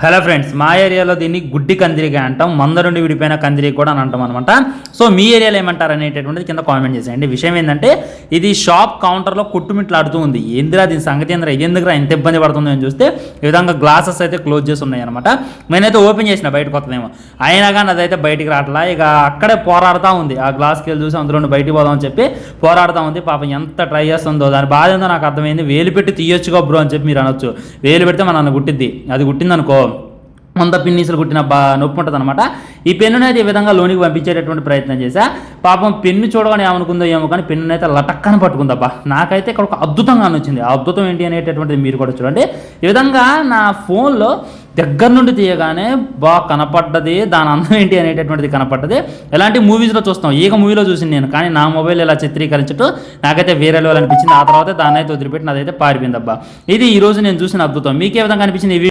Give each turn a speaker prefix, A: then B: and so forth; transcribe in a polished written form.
A: Hello friends, మా ఏరియాలో దీన్ని గుడ్డి కందిరిగా అంటాం, మంద నుండి విడిపోయిన కందిరి కూడా అని అంటాం అనమాట. సో మీ ఏరియాలో ఏమంటారు అనేటటువంటిది కింద కామెంట్ చేసేయండి. విషయం ఏంటంటే ఇది షాప్ కౌంటర్లో కొట్టుమిట్లాడుతూ ఉంది. ఏందిరా దీని సంగతి ఏందిరా, ఎందుకురా ఎంత ఇబ్బంది పడుతుంది అని చూస్తే ఈ విధంగా గ్లాసెస్ అయితే క్లోజ్ చేసి ఉన్నాయి అనమాట. నేనైతే ఓపెన్ చేసిన బయటకు వస్తుందేమో, అయినా కానీ అదైతే బయటికి రావట్లా. ఇక అక్కడే పోరాడుతూ ఉంది. ఆ గ్లాస్కి వెళ్ళి చూసి అందులో బయటికి పోదామని చెప్పి పోరాడుతూ ఉంది. పాపం ఎంత ట్రై చేస్తుందో, దాని బాధ ఏందో నాకు అర్థమైంది. వేలు పెట్టి తీయొచ్చుగా బ్రో అని చెప్పి మీరు అనొచ్చు. వేలు పెడితే మన నన్ను గుట్టిద్ది, అది గుట్టిందనుకో వంద పిన్నీసులు కుట్టిన నొప్పి ఉంటుంది అనమాట. ఈ పెన్నుని అయితే ఈ విధంగా లోనికి పంపించేటటువంటి ప్రయత్నం చేశా. పాపం పెన్ను చూడగానే ఏమనుకుందో ఏమో కానీ పెన్నుని అయితే లటక్కని పట్టుకుందబ్బా. నాకైతే ఇక్కడ ఒక అద్భుతంగా నచ్చింది. ఆ అద్భుతం ఏంటి అనేటటువంటిది మీరు కూడా చూడండి. ఈ విధంగా నా ఫోన్లో దగ్గర నుండి తీయగానే బాగా కనపడ్డది, దాని అందం ఏంటి అనేటటువంటిది కనపడ్డది. ఎలాంటి మూవీస్లో చూస్తాం, ఈగ మూవీలో చూసింది నేను, కానీ నా మొబైల్ ఇలా చిత్రీకరించడం నాకైతే వేరే లెవెల్ అనిపించింది. ఆ తర్వాత దాన్ని అయితే వదిలిపెట్టి నాదైతే పారిపోయింది అబ్బా. ఇది ఈరోజు నేను చూసిన అద్భుతం. మీకే విధంగా అనిపించింది?